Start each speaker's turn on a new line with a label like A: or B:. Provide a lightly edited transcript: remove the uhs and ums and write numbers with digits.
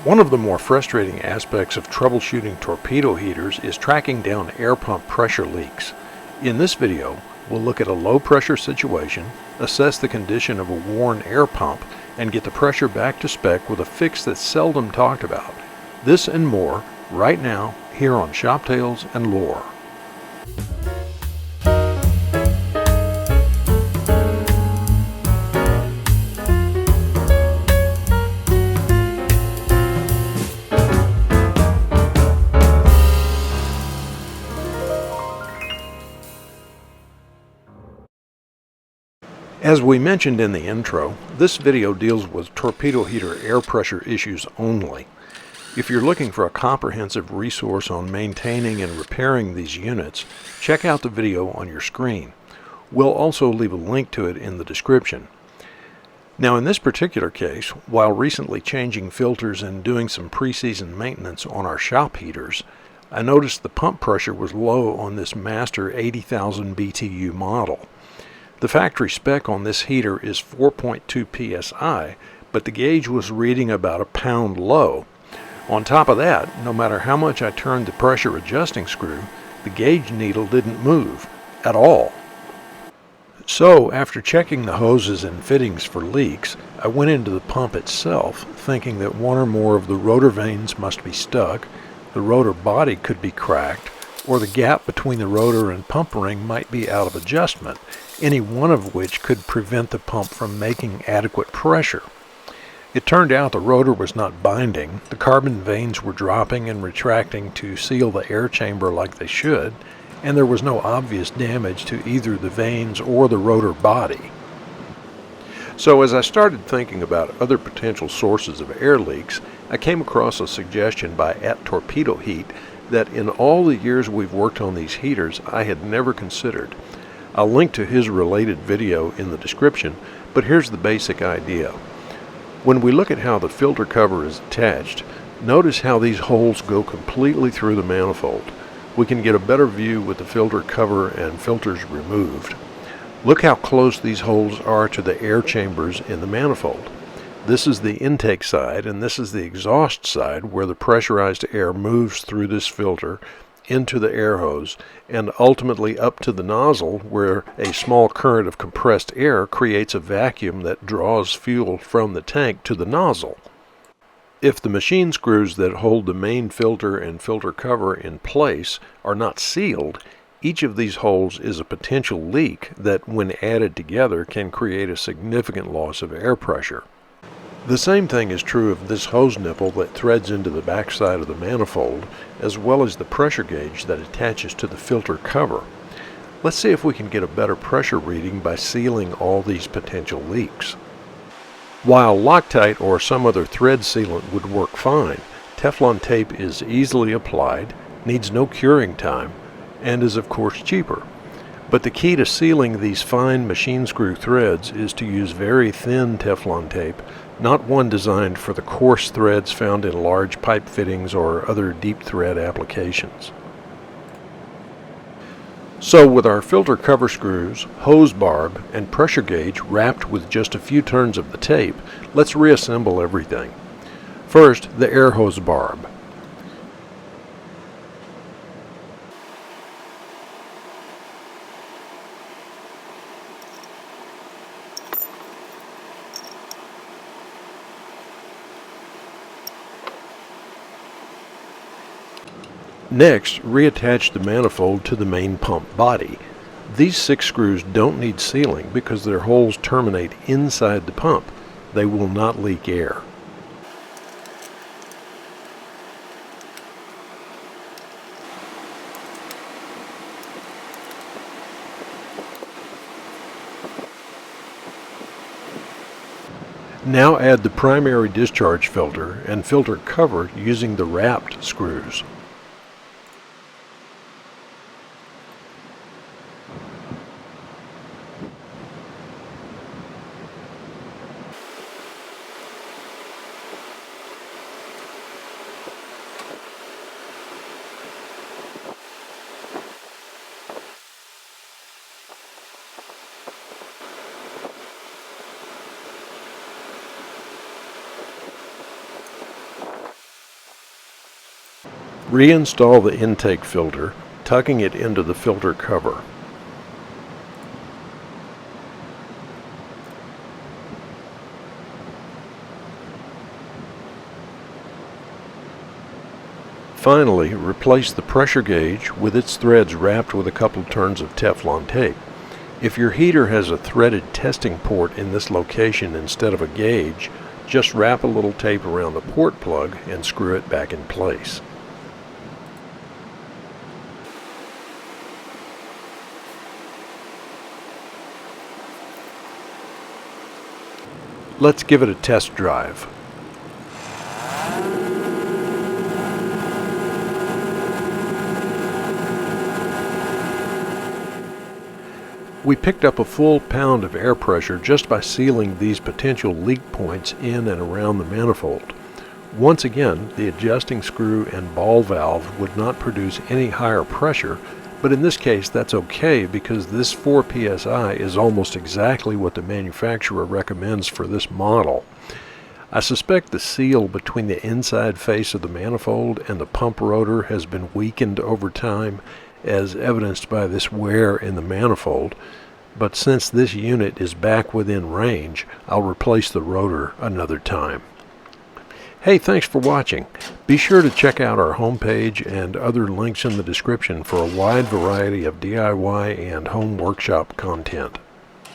A: One of the more frustrating aspects of troubleshooting torpedo heaters is tracking down air pump pressure leaks. In this video, we'll look at a low pressure situation, assess the condition of a worn air pump, and get the pressure back to spec with a fix that's seldom talked about. This and more right now here on Shop Tales and Lore. As we mentioned in the intro, this video deals with torpedo heater air pressure issues only. If you're looking for a comprehensive resource on maintaining and repairing these units, check out the video on your screen. We'll also leave a link to it in the description. Now in this particular case, while recently changing filters and doing some pre-season maintenance on our shop heaters, I noticed the pump pressure was low on this master 80,000 BTU model. The factory spec on this heater is 4.2 psi, but the gauge was reading about a pound low. On top of that, no matter how much I turned the pressure adjusting screw, the gauge needle didn't move at all. So, after checking the hoses and fittings for leaks, I went into the pump itself, thinking that one or more of the rotor vanes must be stuck, the rotor body could be cracked, or the gap between the rotor and pump ring might be out of adjustment, any one of which could prevent the pump from making adequate pressure. It turned out the rotor was not binding, the carbon vanes were dropping and retracting to seal the air chamber like they should, and there was no obvious damage to either the vanes or the rotor body. So as I started thinking about other potential sources of air leaks, I came across a suggestion by @Torpedo that in all the years we've worked on these heaters I had never considered. I'll link to his related video in the description, but here's the basic idea. When we look at how the filter cover is attached, notice how these holes go completely through the manifold. We can get a better view with the filter cover and filters removed. Look how close these holes are to the air chambers in the manifold. This is the intake side, and this is the exhaust side where the pressurized air moves through this filter into the air hose and ultimately up to the nozzle where a small current of compressed air creates a vacuum that draws fuel from the tank to the nozzle. If the machine screws that hold the main filter and filter cover in place are not sealed, each of these holes is a potential leak that, when added together, can create a significant loss of air pressure. The same thing is true of this hose nipple that threads into the backside of the manifold, as well as the pressure gauge that attaches to the filter cover. Let's see if we can get a better pressure reading by sealing all these potential leaks. While Loctite or some other thread sealant would work fine, Teflon tape is easily applied, needs no curing time, and is of course cheaper. But the key to sealing these fine machine screw threads is to use very thin Teflon tape, not one designed for the coarse threads found in large pipe fittings or other deep thread applications. So with our filter cover screws, hose barb, and pressure gauge wrapped with just a few turns of the tape, let's reassemble everything. First, the air hose barb. Next, reattach the manifold to the main pump body. These 6 screws don't need sealing because their holes terminate inside the pump. They will not leak air. Now add the primary discharge filter and filter cover using the wrapped screws. Reinstall the intake filter, tucking it into the filter cover. Finally, replace the pressure gauge with its threads wrapped with a couple turns of Teflon tape. If your heater has a threaded testing port in this location instead of a gauge, just wrap a little tape around the port plug and screw it back in place. Let's give it a test drive. We picked up a full pound of air pressure just by sealing these potential leak points in and around the manifold. Once again, the adjusting screw and ball valve would not produce any higher pressure, but in this case that's okay because this 4 psi is almost exactly what the manufacturer recommends for this model. I suspect the seal between the inside face of the manifold and the pump rotor has been weakened over time, as evidenced by this wear in the manifold, but since this unit is back within range, I'll replace the rotor another time. Hey, thanks for watching. Be sure to check out our homepage and other links in the description for a wide variety of DIY and home workshop content.